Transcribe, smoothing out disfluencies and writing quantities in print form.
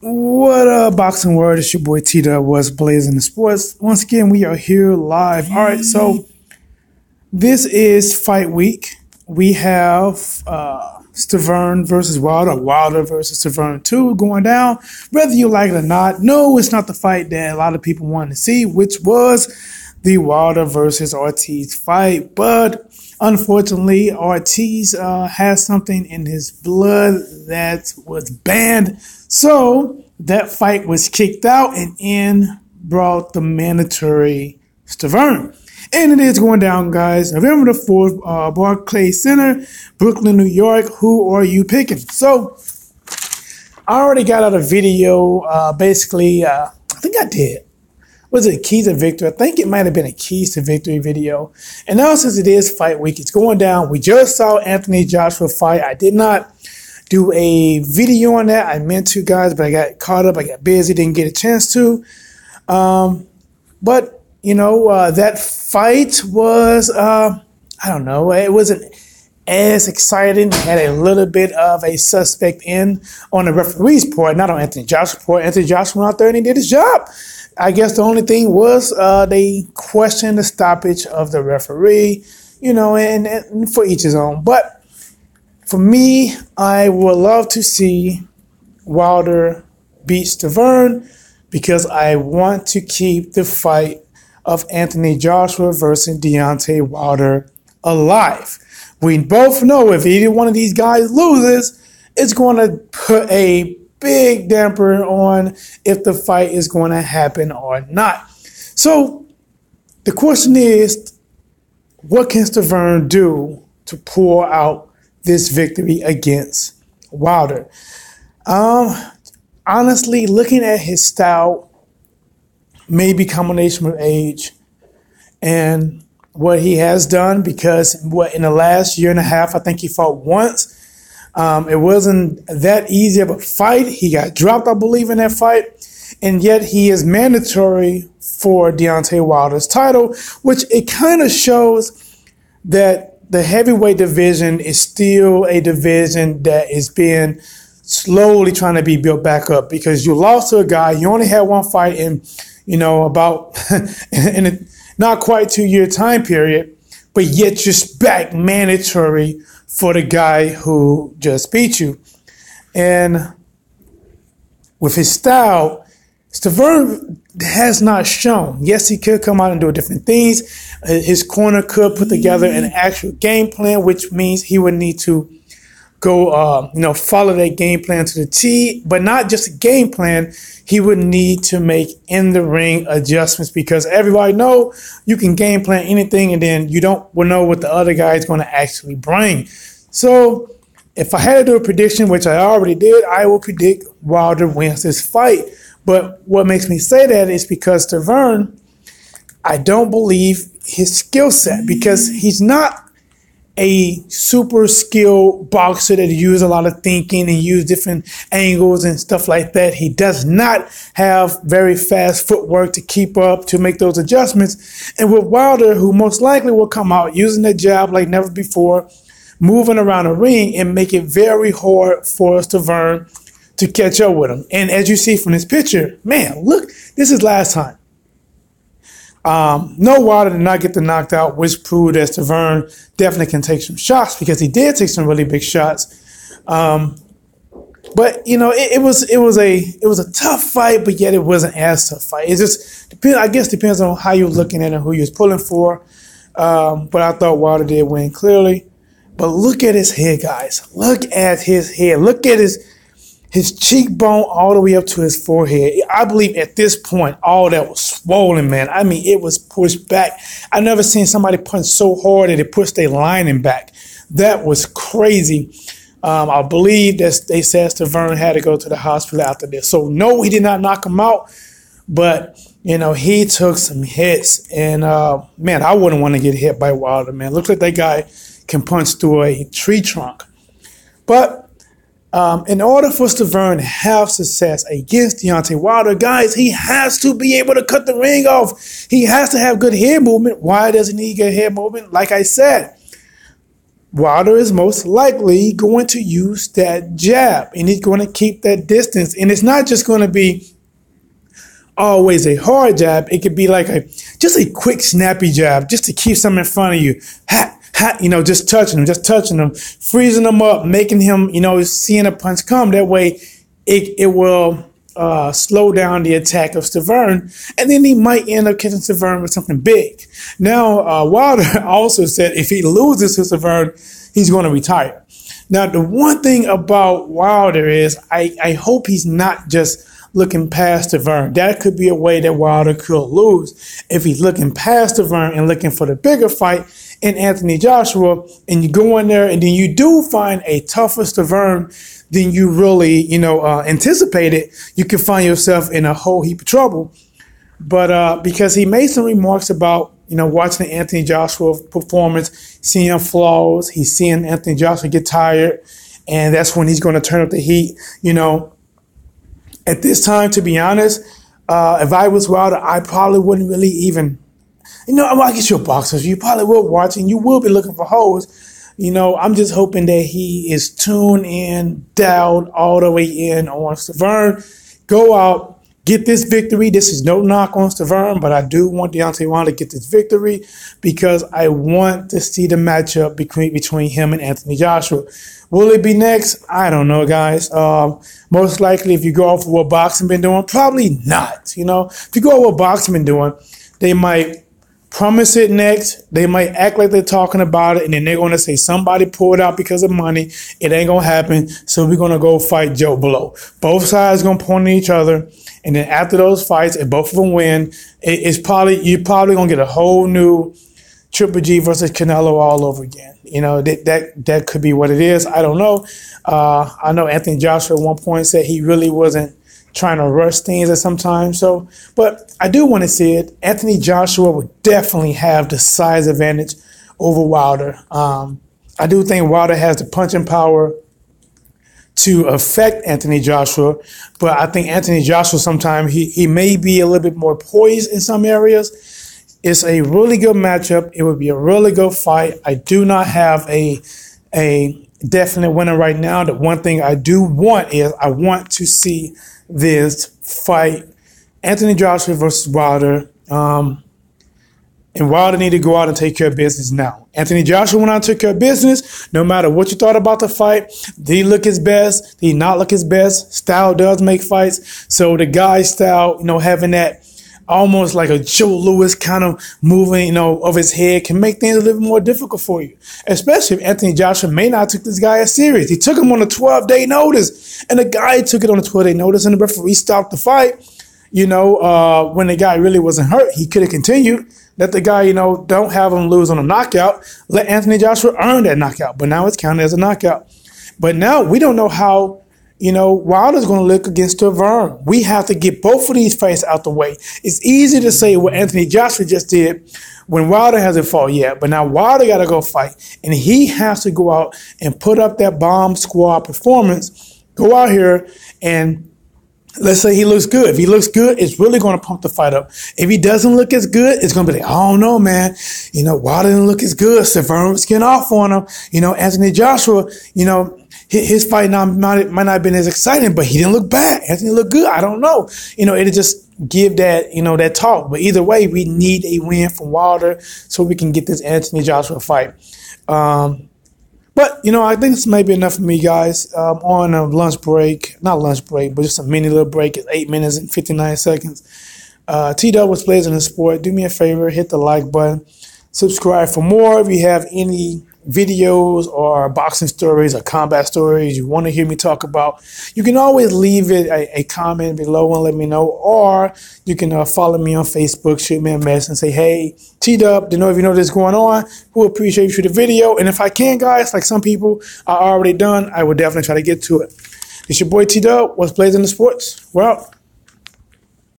What up, boxing world? It's your boy T-Dub was Blazing the Sports. Once again, we are here live. All right, so this is fight week. We have Stiverne versus Wilder, Wilder versus Stiverne 2 going down. Whether you like it or not, no, it's not the fight that a lot of people wanted to see, which was the Wilder versus Ortiz fight. But unfortunately, Ortiz has something in his blood that was banned. So that fight was kicked out, and in brought the mandatory Stiverne. And it is going down, guys. November the 4th, Barclays Center, Brooklyn, New York. Who are you picking? So I already got out a video. Basically, I think I did. Was it Keys to Victory? I think it might have been a Keys to Victory video. And now since it is fight week, it's going down. We just saw Anthony Joshua fight. I did not do a video on that. I meant to, guys, but I got caught up. I got busy, didn't get a chance to. But, you know, that fight was, I don't know, it wasn't as exciting. It had a little bit of a suspect in on the referee's part, not on Anthony Joshua's part. Anthony Joshua went out there and he did his job. I guess the only thing was they questioned the stoppage of the referee, you know, and for each his own. But for me, I would love to see Wilder beat Stiverne because I want to keep the fight of Anthony Joshua versus Deontay Wilder alive. We both know if either one of these guys loses, it's going to put a big damper on if the fight is going to happen or not. So the question is, what can Stiverne do to pull out this victory against Wilder? Honestly, looking at his style, maybe combination with age and what he has done, because in the last year and a half, I think he fought once. It wasn't that easy of a fight. He got dropped, I believe, in that fight. And yet he is mandatory for Deontay Wilder's title, which it kind of shows that the heavyweight division is still a division that is being slowly trying to be built back up, because you lost to a guy. You only had one fight in, you know, about in a not quite 2-year time period, but yet you're back mandatory for the guy who just beat you. And with his style, Stiverne has not shown. Yes, he could come out and do different things. His corner could put together an actual game plan, which means he would need to go, follow that game plan to the T, but not just a game plan. He would need to make in-the-ring adjustments, because everybody know you can game plan anything and then you don't know what the other guy is going to actually bring. So if I had to do a prediction, which I already did, I will predict Wilder wins this fight. But what makes me say that is because Stiverne, I don't believe his skill set, because he's not a super skilled boxer that uses a lot of thinking and use different angles and stuff like that. He does not have very fast footwork to keep up, to make those adjustments. And with Wilder, who most likely will come out using the jab like never before, moving around the ring, and make it very hard for Stiverne to catch up with him. And as you see from this picture, man, look, this is last time. No, Wilder did not get the knocked out, which proved that Stiverne definitely can take some shots, because he did take some really big shots. But you know, it was a tough fight, but yet it wasn't as tough fight. It just depends. I guess depends on how you're looking at it and who you're pulling for. But I thought Wilder did win clearly. But look at his head, guys. Look at his head. Look at his cheekbone all the way up to his forehead. I believe at this point, all that was swollen, man. I mean, it was pushed back. I never seen somebody punch so hard that it pushed their lining back. That was crazy. I believe that they said Stiverne had to go to the hospital after this. So, no, he did not knock him out. But, you know, he took some hits. And, man, I wouldn't want to get hit by Wilder, man. Looks like that guy can punch through a tree trunk. But in order for Stiverne to have success against Deontay Wilder, guys, he has to be able to cut the ring off. He has to have good head movement. Why doesn't he get head movement? Like I said, Wilder is most likely going to use that jab, and he's going to keep that distance. And it's not just going to be always a hard jab. It could be like just a quick, snappy jab, just to keep something in front of you. Just touching him, freezing him up, making him, seeing a punch come. That way, it will slow down the attack of Stiverne, and then he might end up catching Stiverne with something big. Now, Wilder also said if he loses to Stiverne, he's going to retire. Now, the one thing about Wilder is I hope he's not just looking past Stiverne. That could be a way that Wilder could lose. If he's looking past Stiverne and looking for the bigger fight in Anthony Joshua, and you go in there and then you do find a tougher Stiverne than you really, anticipated, you can find yourself in a whole heap of trouble. But because he made some remarks about, watching the Anthony Joshua performance, seeing flaws, he's seeing Anthony Joshua get tired, and that's when he's going to turn up the heat. At this time, to be honest, if I was Wilder, I probably wouldn't really even, I guess you're boxers. You probably will watch and you will be looking for holes. I'm just hoping that he is tuned in, dialed all the way in on Stiverne. Go out, get this victory. This is no knock on Stiverne, but I do want Deontay Wilder to get this victory because I want to see the matchup between him and Anthony Joshua. Will it be next? I don't know, guys. Most likely, if you go off of what boxing been doing, probably not. If you go off what boxing been doing, they might promise it next. They might act like they're talking about it, and then they're going to say somebody pulled out because of money. It ain't going to happen, so we're going to go fight Joe Blow. Both sides going to point at each other, and then after those fights, if both of them win, you're probably going to get a whole new Triple G versus Canelo all over again. That could be what it is. I don't know. I know Anthony Joshua at one point said he really wasn't trying to rush things at some time. But I do want to see it. Anthony Joshua would definitely have the size advantage over Wilder. I do think Wilder has the punching power to affect Anthony Joshua, but I think Anthony Joshua sometimes he may be a little bit more poised in some areas. It's a really good matchup. It would be a really good fight. I do not have a definite winner right now. The one thing I do want is I want to see this fight, Anthony Joshua versus Wilder. And Wilder need to go out and take care of business now. Anthony Joshua went out and took care of business. No matter what you thought about the fight, did he look his best? Did he not look his best? Style does make fights. So the guy's style, having that almost like a Joe Louis kind of moving, of his head can make things a little more difficult for you. Especially if Anthony Joshua may not took this guy as serious. He took him on a 12-day notice, and the guy took it on a 12-day notice, and the referee stopped the fight. When the guy really wasn't hurt, he could have continued. Let the guy, don't have him lose on a knockout. Let Anthony Joshua earn that knockout. But now it's counted as a knockout. But now we don't know how, Wilder's going to look against Stiverne. We have to get both of these fights out the way. It's easy to say what Anthony Joshua just did when Wilder hasn't fought yet. But now Wilder got to go fight. And he has to go out and put up that bomb squad performance. Go out here and let's say he looks good. If he looks good, it's really going to pump the fight up. If he doesn't look as good, it's going to be like, I don't know, man. Wilder didn't look as good. Stiverne was getting off on him. Anthony Joshua, his fight might not have been as exciting, but he didn't look bad. Anthony looked good. I don't know. It'll just give that, that talk. But either way, we need a win from Wilder so we can get this Anthony Joshua fight. But, I think this might be enough for me, guys. On a lunch break, not lunch break, but just a mini little break. It's 8 minutes and 59 seconds. T-Dub was Blazing the Sport. Do me a favor, hit the like button. Subscribe for more. If you have any videos or boxing stories or combat stories you want to hear me talk about, you can always leave it a comment below and let me know, or you can follow me on Facebook, shoot me a message and say, hey, T-Dub, if you know this going on, we'll appreciate you for the video. And if I can, guys, like some people are already done, I will definitely try to get to it. It's your boy T-Dub, what's Blazing the Sports. We're out.